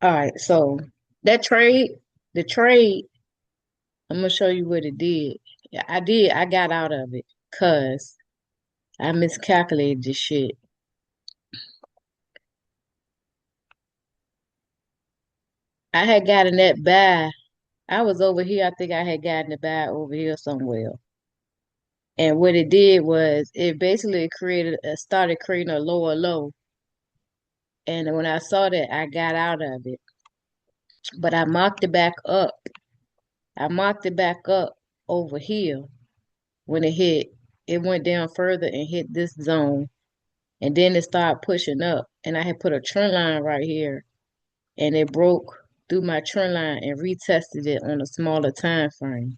All right, so that trade, the trade, I'm gonna show you what it did. Yeah, I got out of it because I miscalculated this shit. I had gotten that buy. I was over here. I think I had gotten the buy over here somewhere. And what it did was it basically started creating a lower low. And when I saw that, I got out of it. But I marked it back up. I marked it back up over here when it hit. It went down further and hit this zone. And then it started pushing up. And I had put a trend line right here. And it broke through my trend line and retested it on a smaller time frame.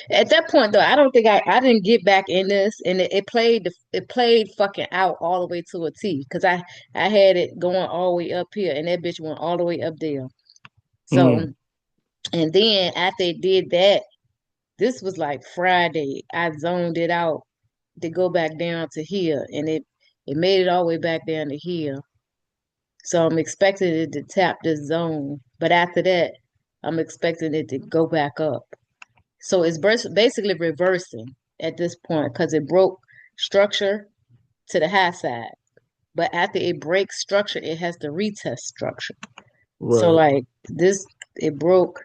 At that point though, I don't think I didn't get back in this, and it played fucking out all the way to a T because I had it going all the way up here, and that bitch went all the way up there. So Mm. and then after it did that, this was like Friday. I zoned it out to go back down to here, and it made it all the way back down to here. So I'm expecting it to tap this zone, but after that, I'm expecting it to go back up. So it's basically reversing at this point because it broke structure to the high side. But after it breaks structure, it has to retest structure. So Right. like this, it broke.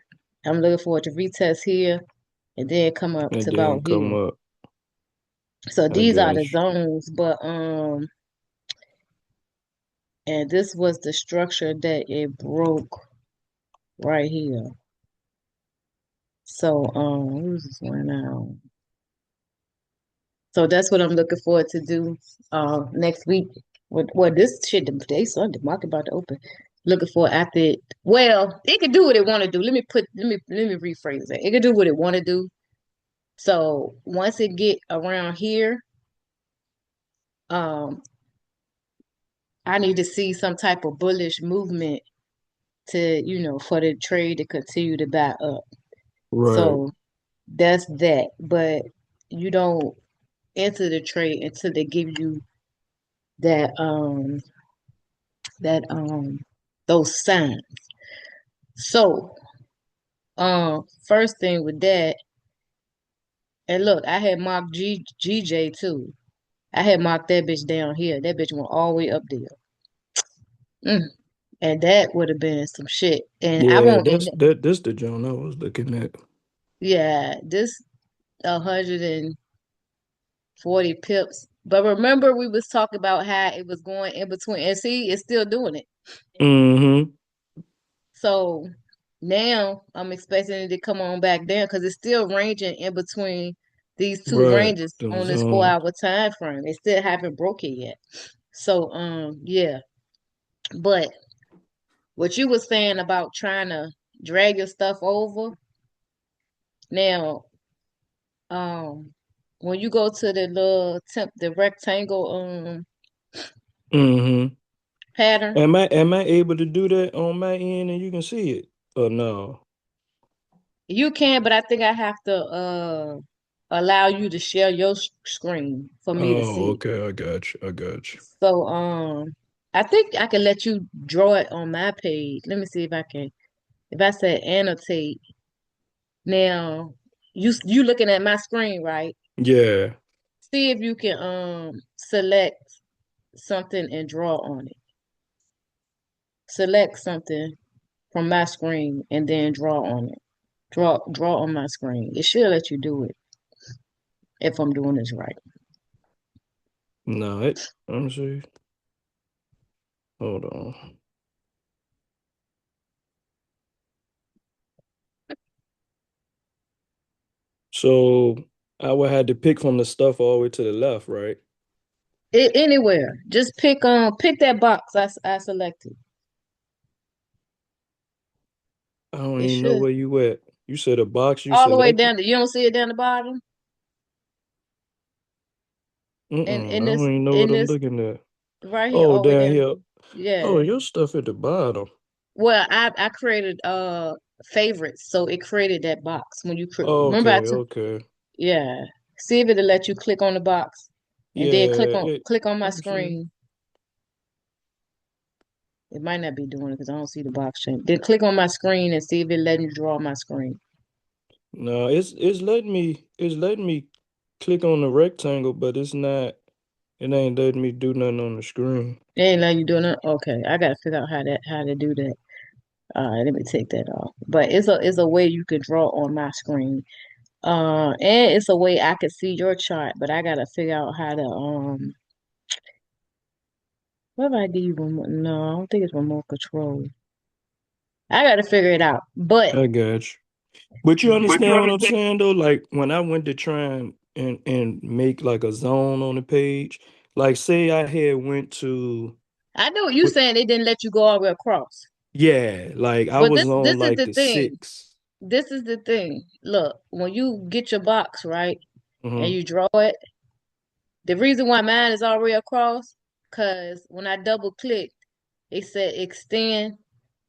I'm looking forward to retest here and then come up to And then about come here. up. So I these are got the you. zones, but and this was the structure that it broke right here. So who's this one now? So that's what I'm looking forward to do next week. Well, this shit today Sunday, market about to open. Looking for after it. Well, it can do what it want to do. Let me rephrase that. It can do what it want to do. So once it get around here, um, I need to see some type of bullish movement to for the trade to continue to back up. Right. So that's that. But you don't enter the trade until they give you that that those signs. So first thing with that, and look, I had marked GJ too. I had marked that bitch down here. That bitch went all the way up there. Mm. And that would have been some shit. And I Yeah, won't that's that's the John I was looking at. yeah, this 140 pips. But remember we was talking about how it was going in between and see it's still doing it. Mm-hmm. So now I'm expecting it to come on back down because it's still ranging in between these two Right. ranges Them on this zones. 4 hour time frame. It still haven't broke it yet. So yeah. But what you was saying about trying to drag your stuff over, now when you go to the rectangle Mm-hmm. pattern, Am I able to do that on my end and you can see it? Or no? you can, but I think I have to allow you to share your screen for me to Oh, see. okay. I got you. I got you. So I think I can let you draw it on my page. Let me see if I can. If I say annotate, now you looking at my screen, right? Yeah. See if you can select something and draw on it. Select something from my screen and then draw on it. Draw on my screen. It should let you do it if I'm doing this right. No, let me see. Hold on. So I would have to pick from the stuff all the way to the left, right? Anywhere. Just pick that box I selected. I don't It even know should where you at. You said a box you all the way selected? down. You don't see it down the bottom. Mm-mm. In I don't this even know in what I'm this looking at. right here, Oh, all the way down down. here. Oh, Yeah. your stuff at the bottom. Well, I created favorites, so it created that box when you remember I Okay, took okay. yeah. See if it'll let you click on the box and then Yeah, click on my let me see. screen. It might not be doing it because I don't see the box change. Then click on my screen and see if it letting you draw my screen. No, it's letting me click on the rectangle, but it ain't letting me do nothing on the screen. It ain't letting you doing it. Okay, I gotta figure out how to do that. All right, let me take that off. But it's a way you can draw on my screen. And it's a way I can see your chart, but I gotta figure out how to what if I give you remote? No, I don't think it's remote control. I gotta figure it out. But I got you. But you But you understand what I'm understand? saying though? Like when I went to try and make like a zone on the page, like say I had went to I know what you what saying they didn't let you go all the way across. yeah, like I But was this on is like the the thing. six. This is the thing. Look, when you get your box, right, and Mm-hmm. you draw it, the reason why mine is already across, because when I double clicked, it said extend,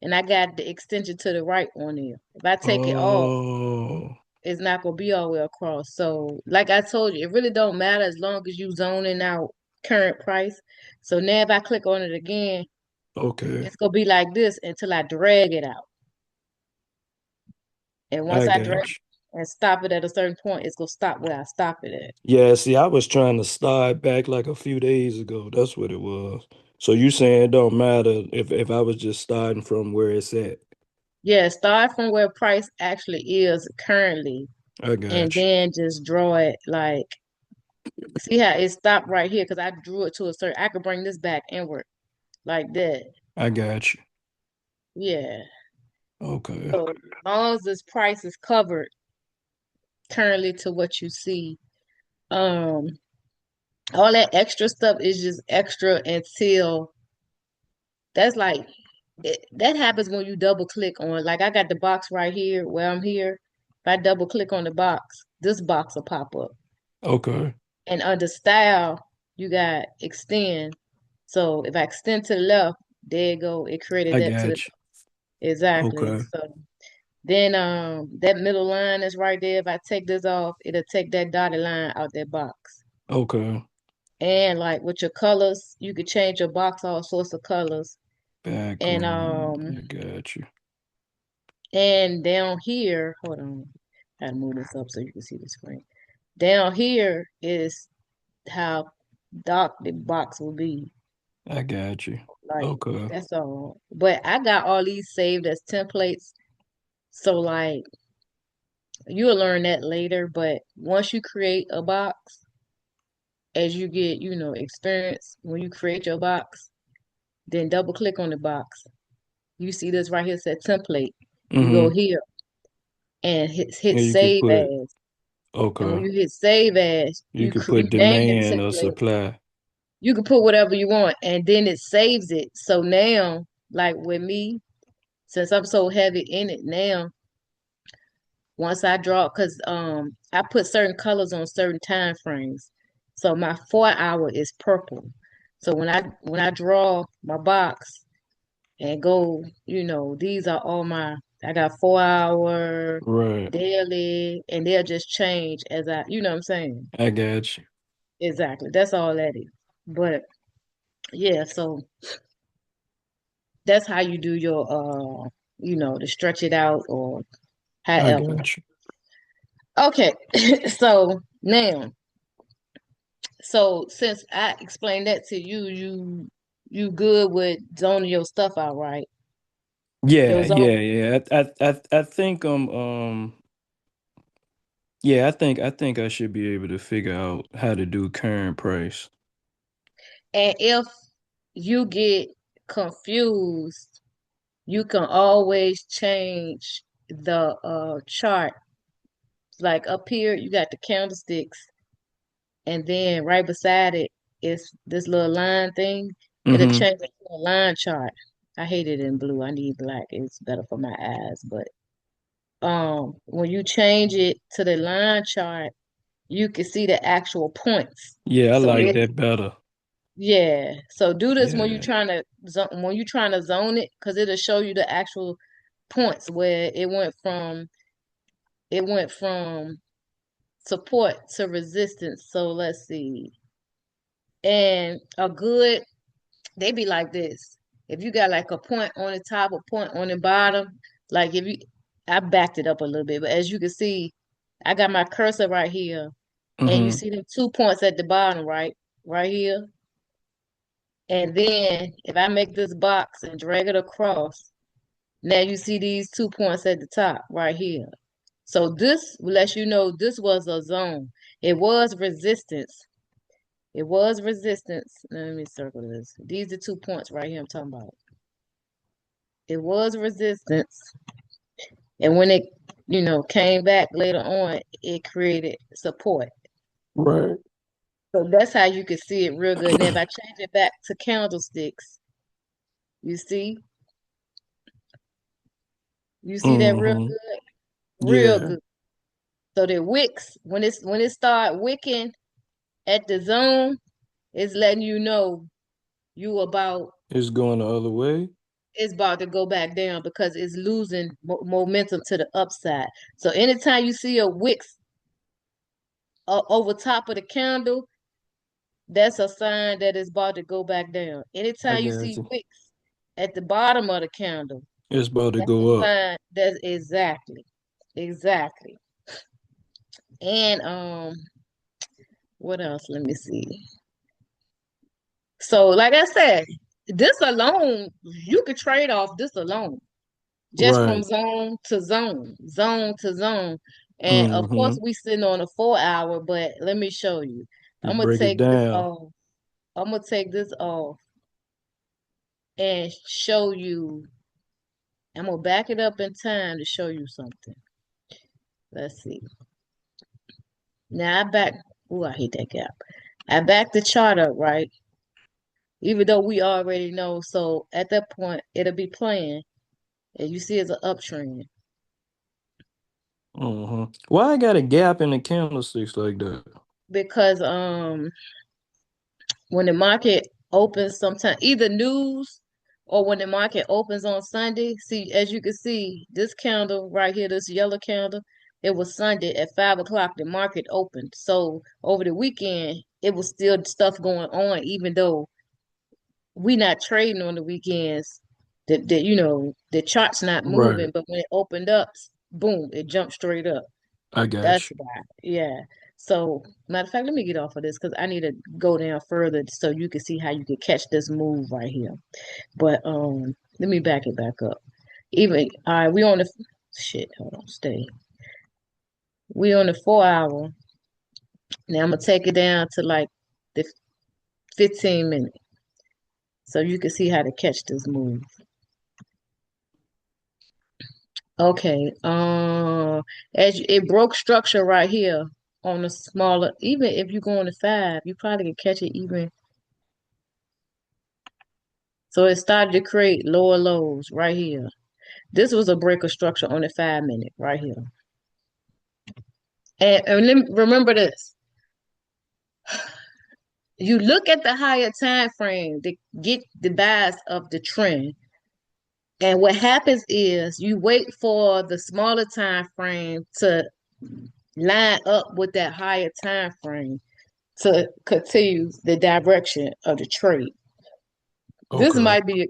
and I got the extension to the right on there. If I take it off, Oh, it's not gonna be all the way across. So, like I told you, it really don't matter as long as you zoning out current price. So now if I click on it again, okay. it's gonna be like this until I drag it out. And once I I drag got you. and stop it at a certain point, it's gonna stop where I stop it at. Yeah, see, I was trying to start back like a few days ago. That's what it was. So you saying it don't matter if I was just starting from where it's at. Yeah, start from where price actually is currently, I and got you. then just draw it like see how it stopped right here because I drew it to a certain. I could bring this back inward like that. I got you. Yeah. Okay. So as long as this price is covered currently to what you see, um, all that extra stuff is just extra until that's like that happens when you double click on like I got the box right here where I'm here. If I double click on the box, this box will pop up. Okay. And under style, you got extend. So if I extend to the left, there you go. It created I that to the got you. exactly. Okay. So then that middle line is right there. If I take this off, it'll take that dotted line out that box. Okay. And like with your colors, you could change your box all sorts of colors. And Background. I got you. down here, hold on. I gotta move this up so you can see the screen. Down here is how dark the box will be. I got you. Like Okay. that's all. But I got all these saved as templates. So like you'll learn that later. But once you create a box, as you get, experience, when you create your box, then double click on the box. You see this right here said template. You go Mm-hmm. here and hit And you could save put as. And when okay. you hit save as, You could you put name the demand or template. supply. You can put whatever you want, and then it saves it. So now, like with me, since I'm so heavy in it now, once I draw, because I put certain colors on certain time frames. So my 4 hour is purple. So when I draw my box and go, these are all I got 4 hour, Right. daily, and they'll just change as you know what I'm saying? I got you. Exactly. That's all that is. But yeah, so that's how you do your to stretch it out or I however. got you. Okay. So now, so since I explained that to you, you good with zoning your stuff out, right? Yeah, Your zone. yeah, yeah. I think yeah, I think I should be able to figure out how to do current price. And if you get confused, you can always change the chart. Like up here, you got the candlesticks, and then right beside it is this little line thing. It'll Mm-hmm. change it to a line chart. I hate it in blue. I need black. It's better for my eyes. But when you change it to the line chart, you can see the actual points. Yeah, I So like it that better. yeah. So do this when you're Yeah. trying to zone it, because it'll show you the actual points where it went from support to resistance. So let's see. And they be like this. If you got like a point on the top, a point on the bottom, like if you, I backed it up a little bit, but as you can see, I got my cursor right here, and you Mm-hmm. see them 2 points at the bottom, right? Right here. And then if I make this box and drag it across, now you see these 2 points at the top right here. So this lets you know this was a zone. It was resistance. It was resistance. Let me circle this. These are 2 points right here I'm talking about. It was resistance. And when it, came back later on, it created support. Right. So that's how you can see it real good. Now if I change it back to candlesticks, you see? You see that real Mm-hmm. good? Real Yeah, good. So the wicks, when it start wicking at the zone, it's letting you know you about it's going the other way. it's about to go back down because it's losing momentum to the upside. So anytime you see a wicks over top of the candle, that's a sign that it's about to go back down. I Anytime you got see you. wicks at the bottom of the candle, It's about to that's a go up. sign. That's exactly. And what else? Let me see. So, like I said, this alone, you could trade off this alone, just from Right. zone to zone. And of course, Mm-hmm. we sitting on a 4 hour, but let me show you. You I'm gonna break it take this down. off. I'm gonna take this off and show you. I'm gonna back it up in time to show you something. Let's see. Now I back. Ooh, I hate that gap. I backed the chart up, right? Even though we already know. So at that point, it'll be playing, and you see it's an uptrend Mm-hmm. Why I got a gap in the candlesticks like that? because when the market opens sometime either news or when the market opens on Sunday, see as you can see, this candle right here, this yellow candle, it was Sunday at 5 o'clock, the market opened. So over the weekend, it was still stuff going on, even though we not trading on the weekends. The chart's not Right. moving, but when it opened up, boom, it jumped straight up. I got That's you. why. Yeah. So, matter of fact, let me get off of this because I need to go down further so you can see how you can catch this move right here. But let me back it back up. Even all right, we on the shit. Hold on, stay. We on the 4 hour. Now I'm gonna take it down to like the 15 minute, so you can see how to catch this move. Okay. It broke structure right here on the smaller. Even if you go on the 5, you probably can catch it even. So it started to create lower lows right here. This was a break of structure on the 5 minute right here. And remember this. You look at the higher time frame to get the bias of the trend. And what happens is you wait for the smaller time frame to line up with that higher time frame to continue the direction of the trade. Okay.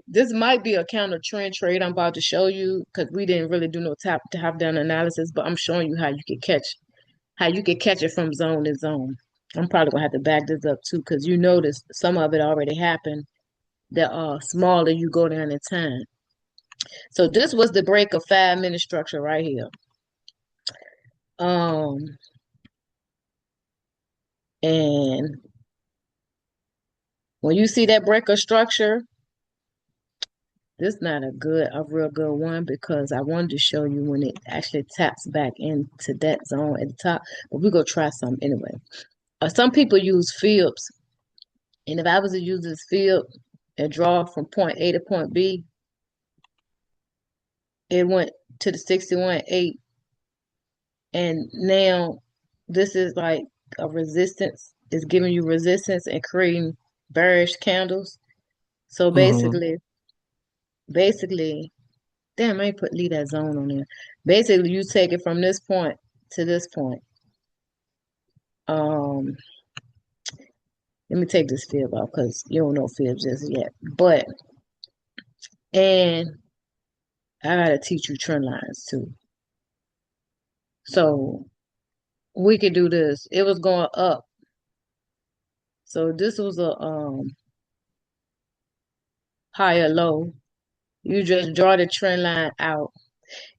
This might be a counter trend trade I'm about to show you because we didn't really do no top down analysis, but I'm showing you how you can catch it from zone to zone. I'm probably gonna have to back this up too because you notice some of it already happened. The smaller you go down in time. So this was the break of 5 minute structure right here. Um and when you see that break of structure, this not a real good one because I wanted to show you when it actually taps back into that zone at the top. But we're gonna try some anyway. Some people use fibs, and if I was to use this fib and draw from point A to point B, it went to the 61.8, and now this is like a resistance. It's giving you resistance and creating bearish candles. So Mm-hmm. basically, damn, I ain't put leave that zone on there. Basically, you take it from this point to this point. Um, Let me take this fib out because you don't know fibs just yet. But And I gotta teach you trend lines too. So we could do this. It was going up. So this was a higher low. You just draw the trend line out.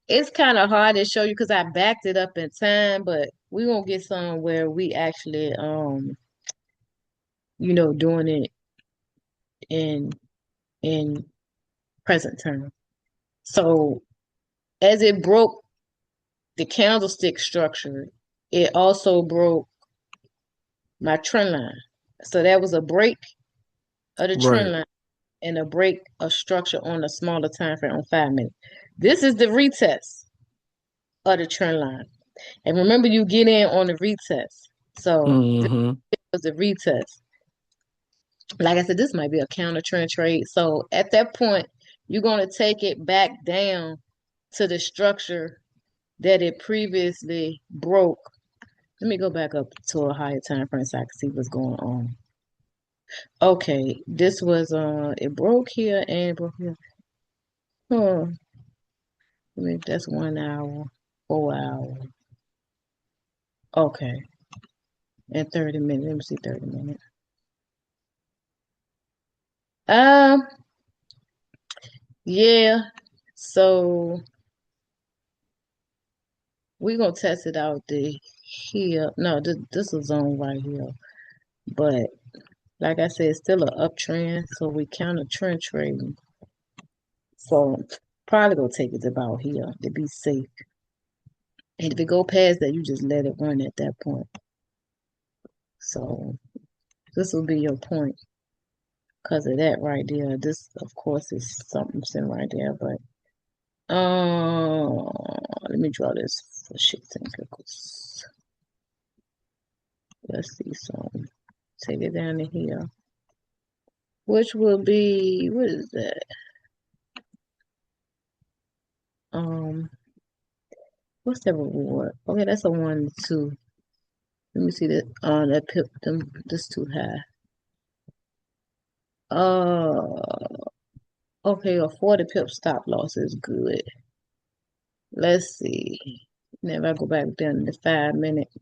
It's kind of hard to show you because I backed it up in time, but we won't get somewhere we actually doing it in in present time. So as it broke the candlestick structure, it also broke my trend line. So that was a break of the trend Right. line and a break of structure on a smaller time frame on 5 minutes. This is the retest of the trend line. And remember you get in on the retest. So this Mm-hmm. was the retest. Like I said, this might be a counter trend trade. So at that point, you're going to take it back down to the structure that it previously broke. Let me go back up to a higher time frame so I can see what's going on. Okay, this was it broke here and it broke here. Hmm. I mean that's 1 hour, 4 hours. Okay. And 30 minutes. Let me see 30 minutes. Um, yeah. So we're gonna test it out the here. No, this is on right here. But like I said, it's still an uptrend, so we counter trend trading. So probably gonna take it about here to be safe. And if it go past that, you just let it run at that point. So this will be your point because of that right there. This, of course, is something sitting right there. But let me draw this for shits and giggles. Let's see some. Take it down to here, which will be what is that? Um, what's that reward? Okay, that's a 1, 2. Let me see that. That pip them. This too high. Okay, a 40 pip stop loss is good. Let's see. Now if I go back down to 5 minutes.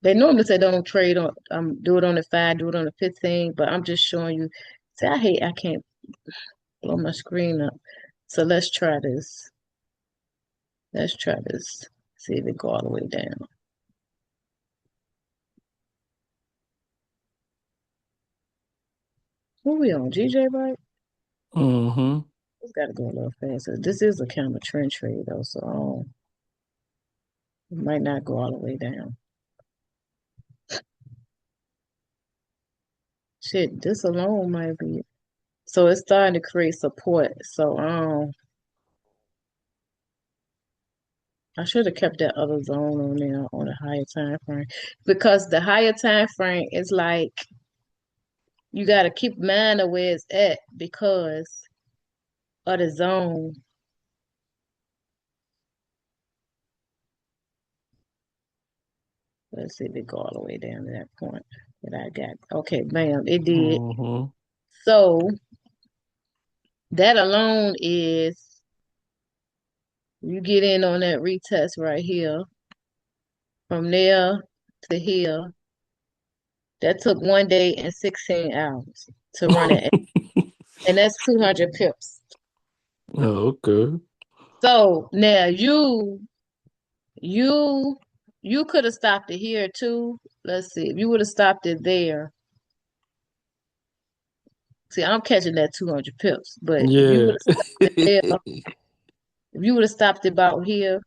They normally say don't trade on do it on the 5, do it on the 15, but I'm just showing you. See, I can't blow my screen up. So let's try this. Let's try this. See if it go all the way down. Who we on? GJ, right? Mm-hmm. It's gotta go a little faster. This is a kind of trend trade though, so it might not go all the way down. Shit, this alone might be. So it's starting to create support. So I should have kept that other zone on there on a higher time frame because the higher time frame is like you got to keep in mind of where it's at because of the zone. Let's see if it go all the way down to that point that I got. Okay, bam, it did. Mm-hmm. So that alone is you get in on that retest right here from there to here. That took 1 day and 16 hours to run it, and that's 200 pips. Oh, okay. So now you you could have stopped it here too. Let's see. If you would have stopped it there. See, I'm catching that 200 pips, but if you would Yeah. have stopped it there, if you would have stopped it about here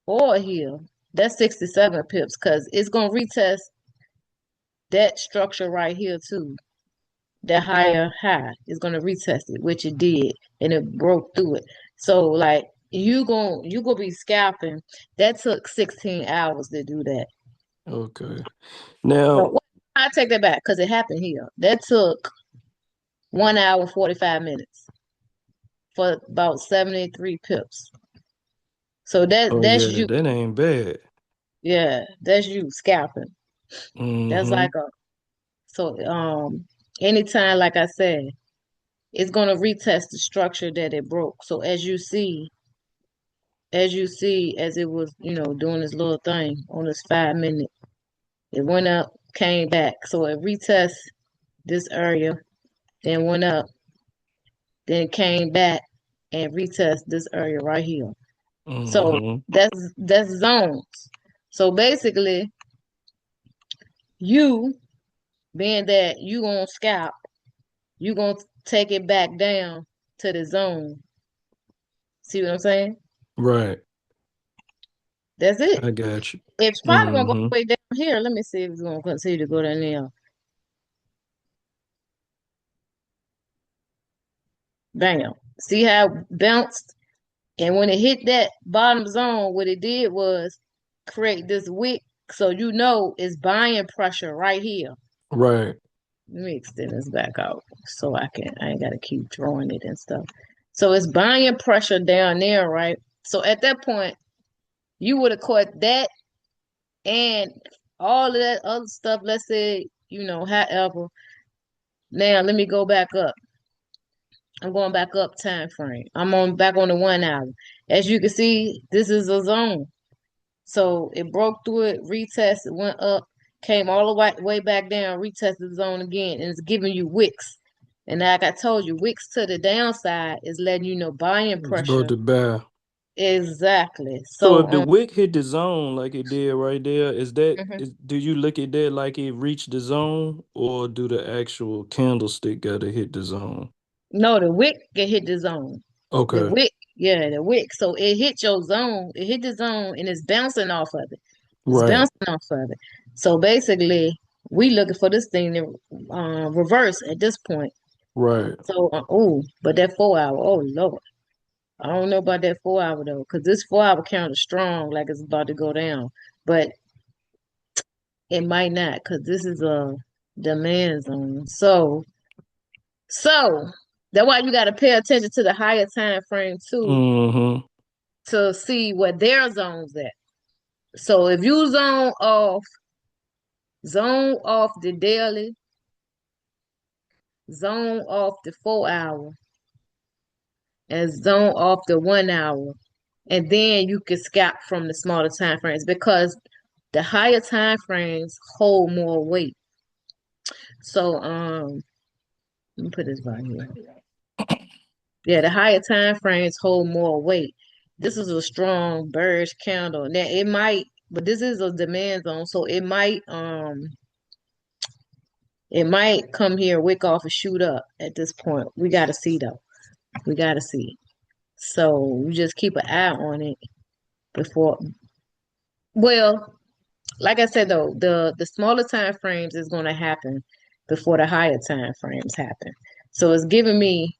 or here, that's 67 pips because it's gonna retest that structure right here too. That higher high is gonna retest it, which it did, and it broke through it. So like you gonna be scalping. That took 16 hours to do that. Okay. No, Now, I take that back because it happened here. That took 1 hour 45 minutes for about 73 pips. So oh that's yeah, you. that ain't bad. Yeah, that's you scalping. That's Mm-hmm. like a so anytime, like I said, it's gonna retest the structure that it broke. So as it was, doing this little thing on this 5 minute, it went up, came back. So it retests this area, then went up, then came back and retest this area right here. So Mm-hmm. that's zones. So basically, you being that you gonna scalp, you gonna take it back down to the zone. See what I'm saying? Right. That's it. I got you. It's probably gonna go Mm-hmm. way down here. Let me see if it's gonna continue to go down there. Bam. See how it bounced? And when it hit that bottom zone, what it did was create this wick. So you know it's buying pressure right here. Right. Let me extend this back out so I ain't gotta keep drawing it and stuff. So it's buying pressure down there, right? So at that point, you would have caught that and all of that other stuff. Let's say, however. Now let me go back up. I'm going back up time frame. I'm on back on the 1 hour. As you can see, this is a zone. So it broke through it, retested, went up, came all the way back down, retested the zone again, and it's giving you wicks. And like I told you, wicks to the downside is letting you know buying It's about pressure. to buy. Exactly. So So if the wick hit the zone like it did right there, mhm. do you look at that like it reached the zone, or do the actual candlestick gotta hit the zone? No, the wick can hit the zone. The Okay. wick, yeah, the wick. So it hit your zone. It hit the zone and it's bouncing off of it. It's Right. bouncing off of it. So basically, we looking for this thing to reverse at this point. Right. So, oh, but that 4 hour, oh Lord, I don't know about that 4 hour though, because this 4 hour count is strong, like it's about to go down, but it might not, because this is a demand zone. So that's why you got to pay attention to the higher time frame too Mm-hmm. to see where their zones at. So if you zone off the daily, zone off the 4 hour, and zone off the 1 hour, and then you can scalp from the smaller time frames because the higher time frames hold more weight. So let me put this right here. Yeah, the higher time frames hold more weight. This is a strong bearish candle. Now it might, but this is a demand zone, so it might come here, wick off and shoot up at this point. We gotta see though. We gotta see. So you just keep an eye on it before. Well, like I said though, the smaller time frames is going to happen before the higher time frames happen. So it's giving me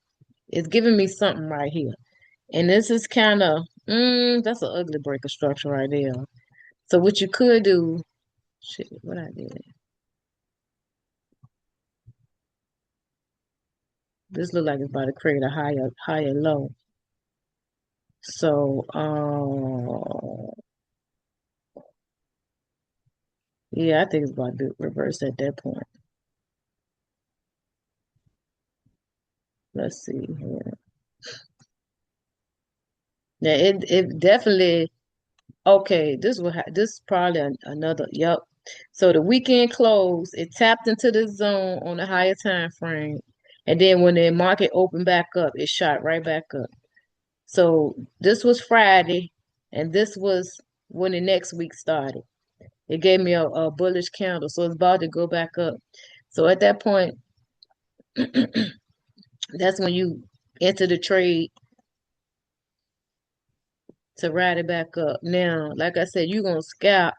something right here, and this is kind of that's an ugly breaker structure right there. So what you could do, shit, what I did, this look like it's about to create a higher low. So yeah, I think it's about to reverse at that point. Let's see here. Yeah, it definitely. Okay, this is probably another. Yep. So the weekend close, it tapped into the zone on the higher time frame, and then when the market opened back up, it shot right back up. So this was Friday, and this was when the next week started. It gave me a bullish candle, so it's about to go back up. So at that point, that's when you enter the trade to ride it back up. Now, like I said, you're gonna scalp.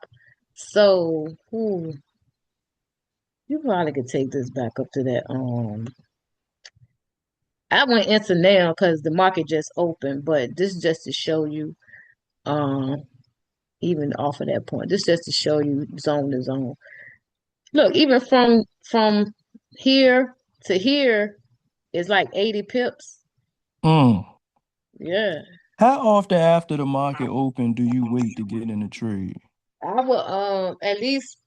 So, you probably could take this back up to that. I went into now because the market just opened, but this is just to show you, um, even off of that point. This is just to show you zone to zone. Look, even from here to here is like 80 pips. Mm. Yeah, How often after the market open do you wait to get in the trade? I will at least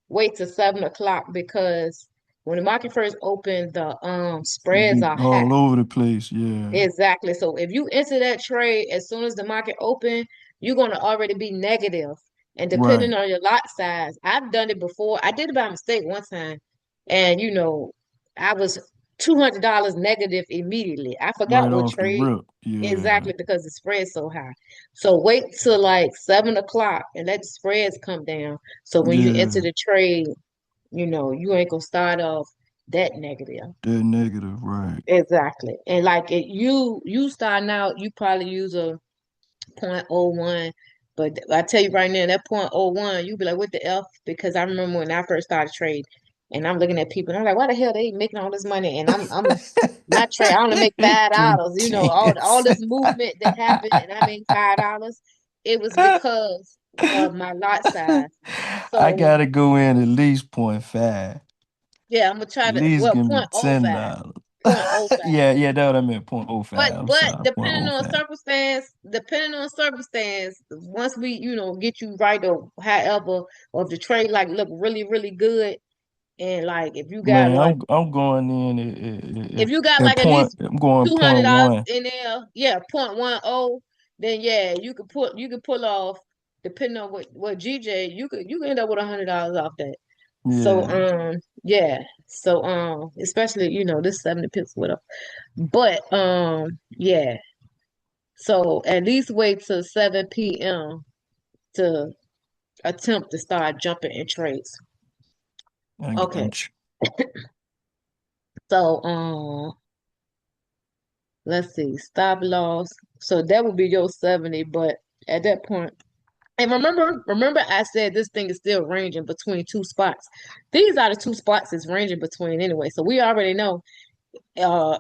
wait till 7 o'clock because when the market first opened, the It'd spreads be are high. all over the place. Yeah. Exactly. So if you enter that trade as soon as the market open, you're going to already be negative. And depending Right. on your lot size, I've done it before. I did it by mistake one time, and I was $200 negative immediately. I forgot Right what off the trade rip. Yeah. exactly because the spread's so high. So wait till like 7 o'clock and let the spreads come down. So when you enter Yeah. the trade, you ain't gonna start off that negative. That negative, right. Exactly. And like you starting out, you probably use a point oh 0.01, but I tell you right now, that point oh 0.01, you be like, what the F? Because I remember when I first started trading and I'm looking at people and I'm like, why the hell they making all this money? And I'm not trade, I only make Three $5. All this tenths. movement that happened and I made $5. It was because of my lot size. I So gotta go in at least point five. yeah, I'm gonna try At to least give me point oh five. $10. Point oh five. Yeah, yeah, that's what I meant. Point oh But five. I'm but sorry. Point depending oh on five. circumstance, once we, get you right or however, or if the trade like look really, really good, and like Man, I'm going in if you got at like at point. least I'm going point $200 one. in there, yeah, 0.10, then yeah, you could pull off, depending on what GJ, you could end up with $100 off that. So Yeah, yeah. So especially, this 70 pips with her. But yeah. So at least wait till 7 p.m. to attempt to start jumping in trades. I Okay. got you. So let's see, stop loss. So that would be your 70, but at that point, and remember I said this thing is still ranging between two spots. These are the two spots it's ranging between anyway. So we already know uh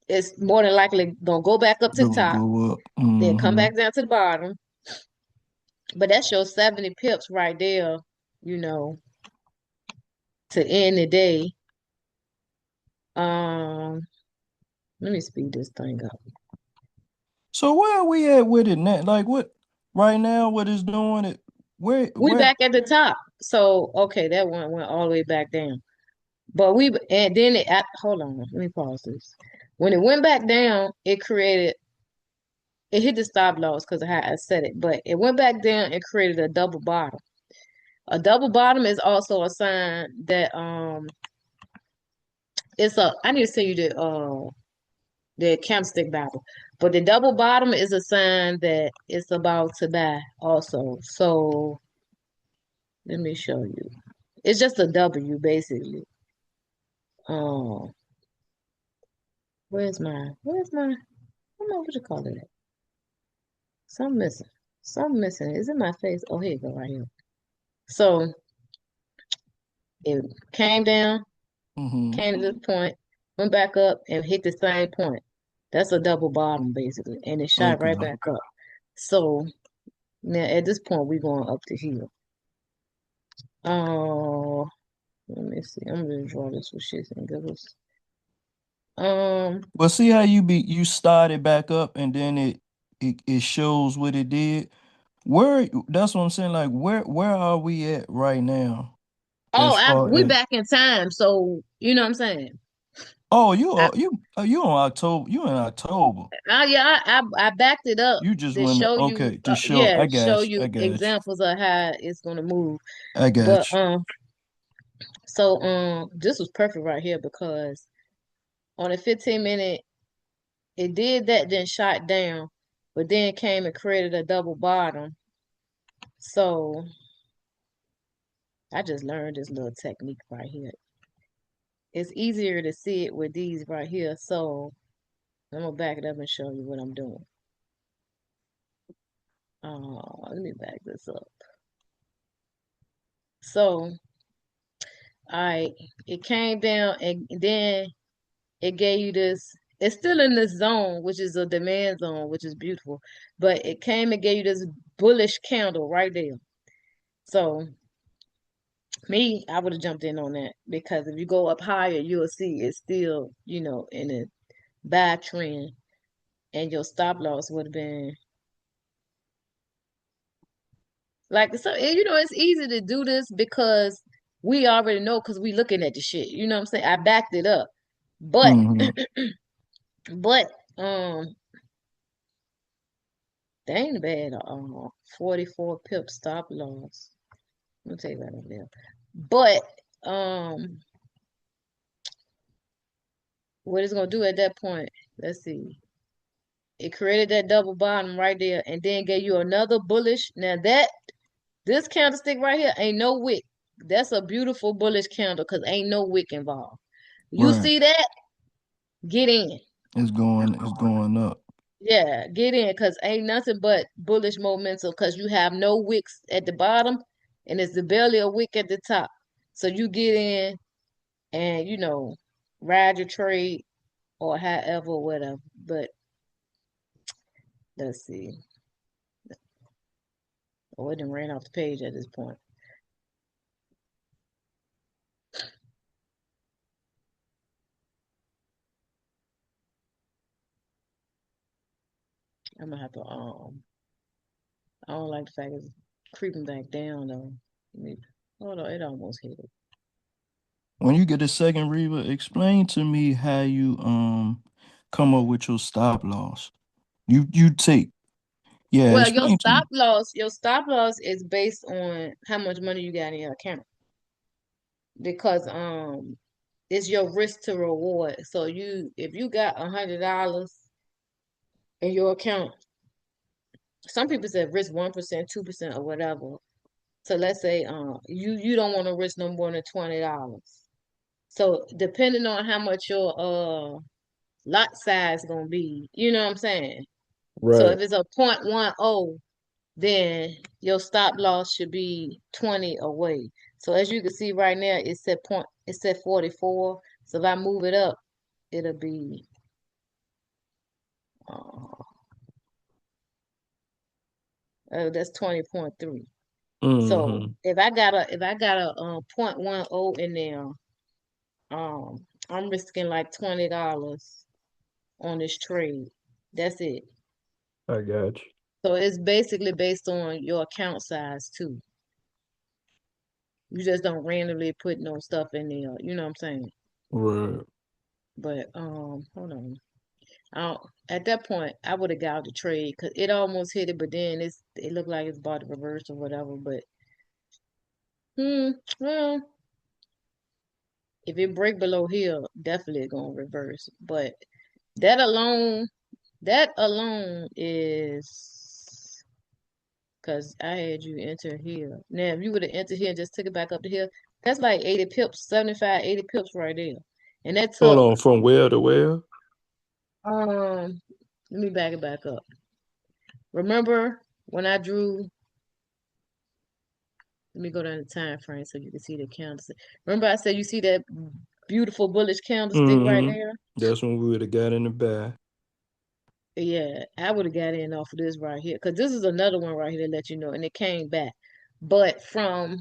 it's more than likely gonna go back up to the Gonna top, go up. then come Mm-hmm. back down to the bottom. But that's your 70 pips right there, you know, to end the day. Um, Let me speed this thing up. So where are we at with it now? Like what right now? What is doing it? We Where? back at the top. So okay, that one went all the way back down. But and then hold on, let me pause this. When it went back down, it hit the stop loss because of how I set it. But it went back down and created a double bottom. A double bottom is also a sign that I need to send you the candlestick Bible. But the double bottom is a sign that it's about to buy also. So let me show you. It's just a W basically. Um, where's my I don't know what you call it. Some missing. Some missing. Is it my face? Oh, here you go, right here. So it came down, Mm-hmm. came to this point, went back up and hit the same point. That's a double bottom basically. And it shot right Okay. back up. So now at this point we're going up to here. Oh, let me see. I'm gonna draw this with shits and giggles. Um, Well, see how you started back up and then it shows what it did. Where that's what I'm saying. Like where are we at right now? oh, As far we as back in time, so you know what I'm saying. oh I, you on October you in October. yeah, I backed it up You just to went show you, okay to show. yeah, I show got you. I you got you. examples of how it's gonna move. I But got you. so this was perfect right here because on a 15 minute, it did that, then shot down, but then came and created a double bottom. So I just learned this little technique right here. It's easier to see it with these right here. So I'm gonna back it up and show you what I'm doing. Let me back this up. So, all right, it came down and then it gave you this. It's still in this zone, which is a demand zone, which is beautiful. But it came and gave you this bullish candle right there. So me, I would have jumped in on that because if you go up higher, you'll see it's still, in a buy trend, and your stop loss would have been like so. It's easy to do this because We already know because we looking at the shit. You know what I'm saying? I backed it up. But Mm-hmm. but they ain't bad. 44 pip stop loss. Let me tell you right over there. But um what it's gonna do at that point, let's see. It created that double bottom right there and then gave you another bullish. Now that this candlestick right here ain't no wick. That's a beautiful bullish candle because ain't no wick involved. You Right. see that? Get in. It's going up. Yeah, get in because ain't nothing but bullish momentum because you have no wicks at the bottom and it's the barely a wick at the top. So you get in and ride your trade or however, whatever. But let's see. Oh, it done ran off the page at this point. I'm gonna have to I don't like the fact it's creeping back down though. Let me, hold on, it almost hit it. When you get a second, Reba, explain to me how you come up with your stop loss. You take, yeah, Well, explain to me. your stop loss is based on how much money you got in your account because it's your risk to reward. So if you got $100 in your account, some people say risk 1%, 2% or whatever. So let's say you don't want to risk no more than $20. So depending on how much your lot size gonna be, you know what I'm saying? So Right. if it's a 0.10, then your stop loss should be 20 away. So as you can see right now, it's at 44. So if I move it up, it'll be uh, that's 20.3. So Mm-hmm. if I got a 0.10 in there, I'm risking like $20 on this trade. That's it. I got you. So it's basically based on your account size too. You just don't randomly put no stuff in there. You know what I'm saying? Right. But hold on. At that point, I would have got out the trade because it almost hit it, but then it looked like it's about to reverse or whatever. But well, if it break below here, definitely gonna reverse. But that alone, that alone is because I had you enter here. Now, if you would have entered here and just took it back up to here, that's like 80 pips, 75, 80 pips right there. And that Hold took on, from where to where? let me back it back up. Remember when I drew, let me go down the time frame so you can see the candlestick. Remember I said you see that beautiful bullish candlestick right Mm-hmm. there? That's when we would have got in the bag. Yeah, I would have got in off of this right here because this is another one right here to let you know, and it came back. But from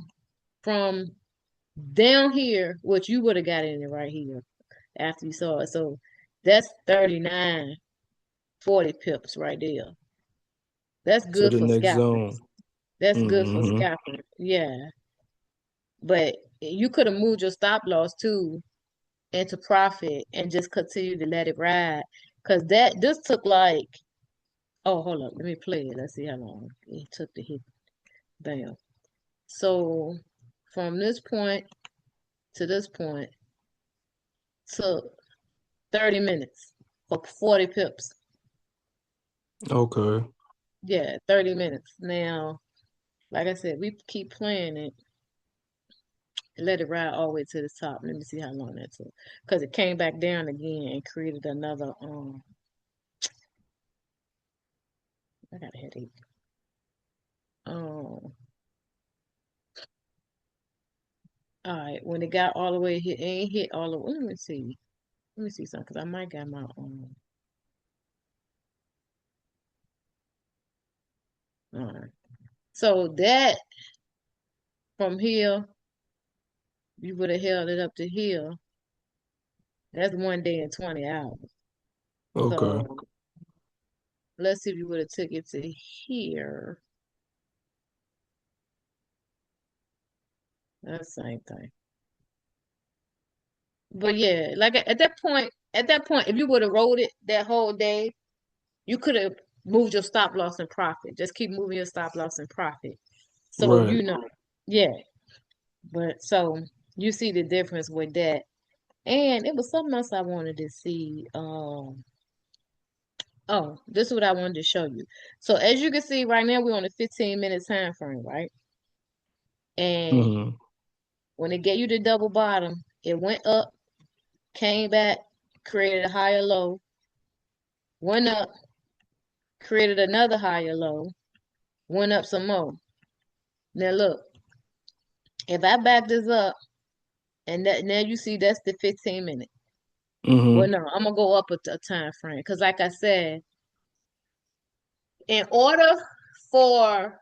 down here, what you would have got in it right here after you saw it. So that's 39, 40 pips right there. That's To good the for next scalping. zone. That's good for Mm-hmm. scalping. Yeah. But you could have moved your stop loss too into profit and just continue to let it ride. Cause this took like, oh, hold up, let me play it. Let's see how long it took to hit. Bam. So from this point to this point took 30 minutes for 40 pips. Okay. Yeah, 30 minutes. Now, like I said, we keep playing it and let it ride all the way to the top. Let me see how long that took. Because it came back down again and created another I got a headache. Um all right, when it got all the way hit, it ain't hit all the way. Let me see. Let me see something because I might got my all right. So that from here, you would have held it up to here. That's 1 day and 20 hours. Okay. So let's see if you would have took it to here. That's the same thing. But yeah, like at that point, if you would have rolled it that whole day, you could have moved your stop loss and profit. Just keep moving your stop loss and profit. So Right. you know, yeah. But so you see the difference with that. And it was something else I wanted to see. Oh, this is what I wanted to show you. So as you can see right now, we're on a 15-minute time frame, right? And Mm-hmm. when it gave you the double bottom, it went up, came back, created a higher low, went up, created another higher low, went up some more. Now look, if I back this up, and that now you see that's the 15 minute. Well, Mm-hmm. no, I'm gonna go up a time frame because, like I said, in order for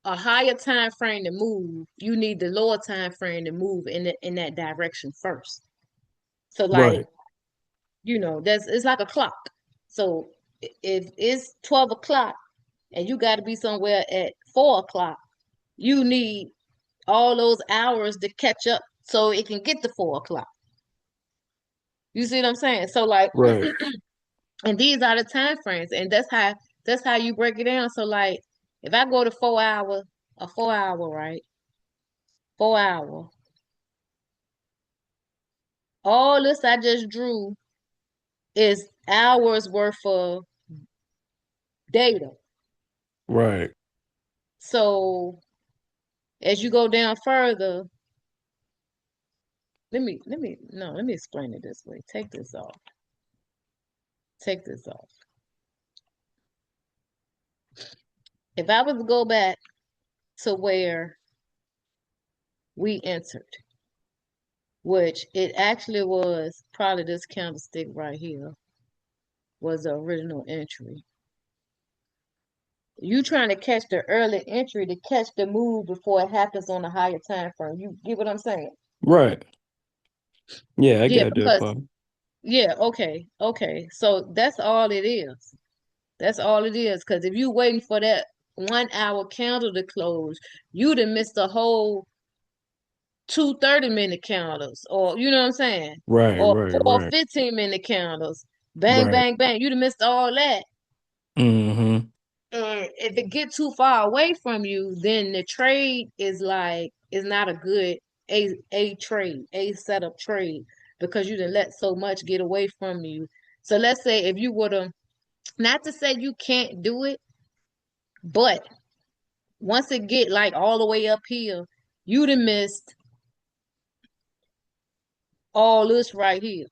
a higher time frame to move, you need the lower time frame to move in that direction first. So, like, Right. that's it's like a clock. So if it's 12 o'clock and you got to be somewhere at 4 o'clock, you need all those hours to catch up so it can get to 4 o'clock. You see what I'm saying? So like, Right. and these are the time frames, and that's how you break it down. So like, if I go to 4 hour, a 4 hour, right? 4 hour. All this I just drew is hours worth of data. Right. So as you go down further, let me explain it this way. Take this off. Take this off. If I was to go back to where we entered, which it actually was probably this candlestick right here was the original entry. You trying to catch the early entry to catch the move before it happens on a higher time frame. You get what I'm saying? Right. Yeah, I Yeah, got that because part. yeah, okay, okay. So that's all it is. That's all it is. Because if you waiting for that 1 hour candle to close, you'd have missed the whole two 30-minute candles, or you know what I'm saying? Right, Or right, four right, 15-minute candles. Bang, right. bang, bang. You'd have missed all that. Mm-hmm. And if it get too far away from you, then the trade is not a good a trade, a setup trade because you didn't let so much get away from you. So let's say if you would have, not to say you can't do it, but once it get like all the way up here, you'd have missed all this right here.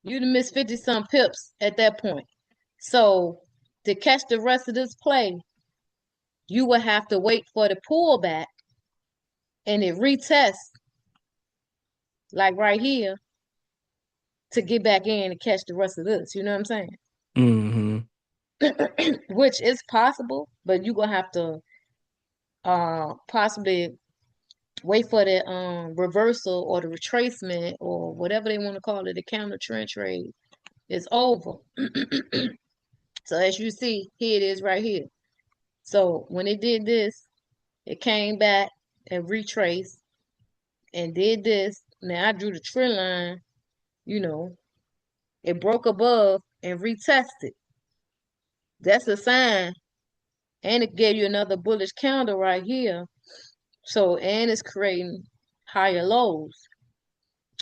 You'd have missed 50 some pips at that point. So to catch the rest of this play, you would have to wait for the pullback and it retests like right here to get back in and catch the rest of this. You know what I'm saying? Mm-hmm. Which is possible, but you're gonna have to possibly wait for the reversal or the retracement or whatever they want to call it, the counter trend trade is over. So as you see, here it is right here. So when it did this, it came back and retraced and did this. Now I drew the trend line, you know, it broke above and retested. That's a sign. And it gave you another bullish candle right here. So, and it's creating higher lows.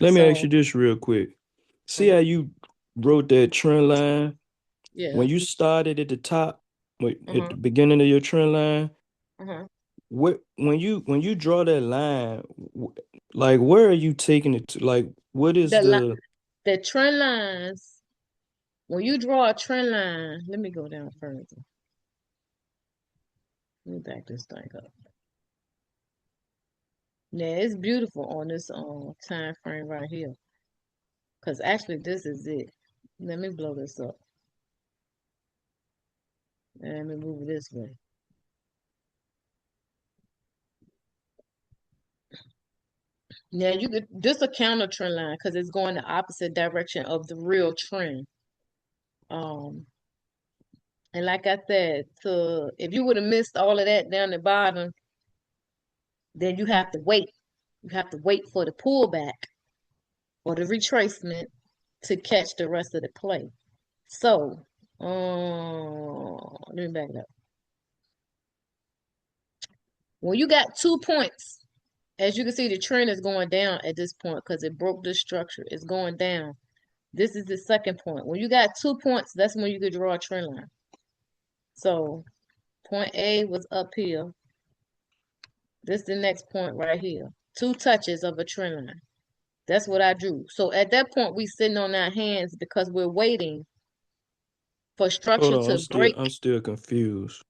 Let me ask So, you this real quick. See how uh you wrote that trend line? yeah. When you started at the top, at Uh-huh. the beginning of your trend line, Uh-huh. what when you draw that line, like where are you taking it to? Like what is The li the the trend lines, when you draw a trend line, let me go down further. Let me back this thing up. Yeah, it's beautiful on this time frame right here. Because actually this is it. Let me blow this up. And let me move it this way. Now you could this a counter trend line because it's going the opposite direction of the real trend. Um, and like I said, to if you would have missed all of that down the bottom, then you have to wait. You have to wait for the pullback or the retracement to catch the rest of the play. So, let me back it up. When you got 2 points, as you can see, the trend is going down at this point because it broke the structure. It's going down. This is the second point. When you got 2 points, that's when you could draw a trend line. So point A was up here. This is the next point right here. 2 touches of a trend line. That's what I drew. So at that point, we sitting on our hands because we're waiting for Hold structure on, to break. I'm still confused.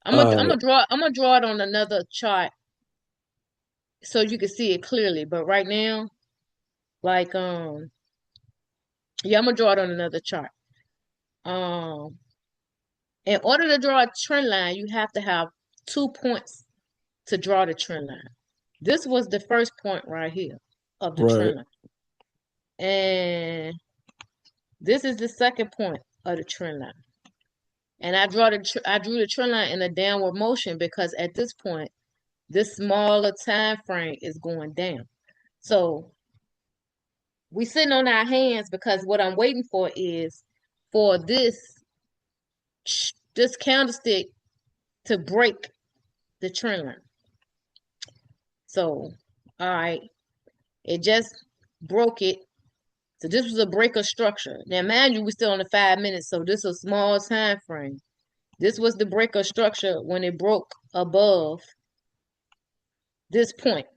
I'm gonna All I'm gonna right, draw I'm gonna draw it on another chart so you can see it clearly. But right now, like yeah, I'm gonna draw it on another chart. Um, in order to draw a trend line, you have to have 2 points to draw the trend line. This was the first point right here of the right, trend line, and this is the second point of the trend line. And I drew the trend line in a downward motion because at this point, this smaller time frame is going down. So we sitting on our hands because what I'm waiting for is for this candlestick to break the trend line. So, all right, it just broke it. So this was a breaker structure. Now, mind you, we're still on the 5 minutes, so this is a small time frame. This was the breaker structure when it broke above this point.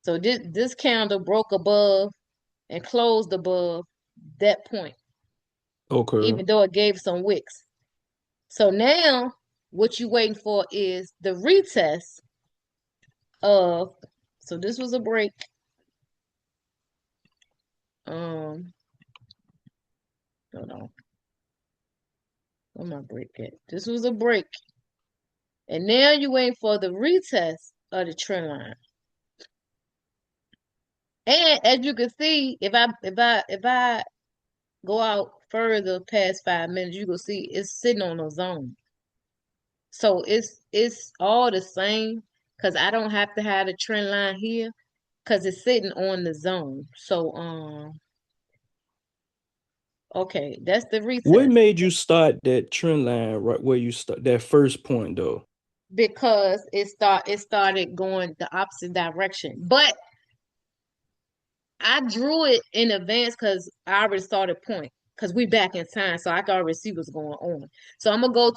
So this candle broke above and closed above that point, okay, even though it gave some wicks. So now what you waiting for is the retest of, so this was a break. Um, hold on, where my break at? This was a break. And now you waiting for the retest of the trend line. And as you can see, if I go out further past 5 minutes, you can see it's sitting on a zone. So it's all the same because I don't have to have the trend line here because it's sitting on the zone. So okay, that's the what retest made you start that trend line right where you start that first point though? because it started going the opposite direction. But I drew it in advance because I already started point because we back in time, so I can already see what's going on. So I'm gonna go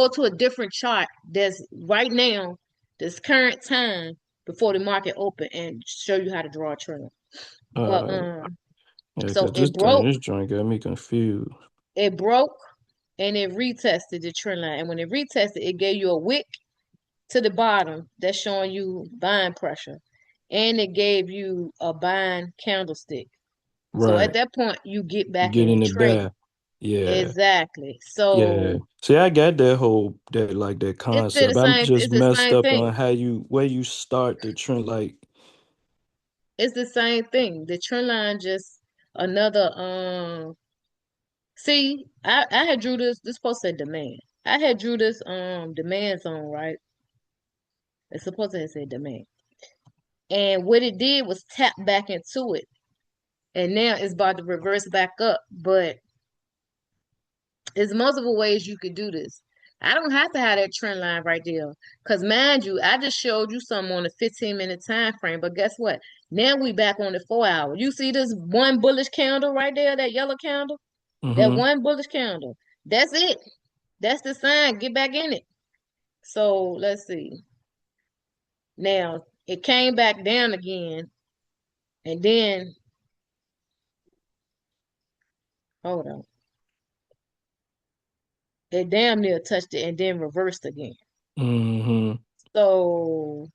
to a different chart that's right now, this current time before the market open and show you how to draw a trend. But All right, yeah, so because this thing, this joint got me confused. it broke and it retested the trend line, and when it retested, it gave you a wick to the bottom that's showing you buying pressure, and it gave you a buying candlestick. So at Right, that point, you get back in the getting it trade. back. Yeah, Exactly. yeah. So See, I got that whole that like that it's still the concept. I'm same. just It's the messed same up thing. on how you where you start the trend. Like, It's the same thing. The trend line just another. See, I had drew this. This supposed to say demand. I had drew this demand zone right. It's supposed to say demand. And what it did was tap back into it, and now it's about to reverse back up. But there's multiple ways you could do this. I don't have to have that trend line right there. Because mind you, I just showed you something on a 15-minute time frame. But guess what? Now we back on the 4 hour. You see this one bullish candle right there, that yellow candle? That mm-hmm. one bullish candle. That's it. That's the sign. Get back in it. So let's see. Now it came back down again. And then hold on. It damn near touched it and then reversed again. Mm-hmm. So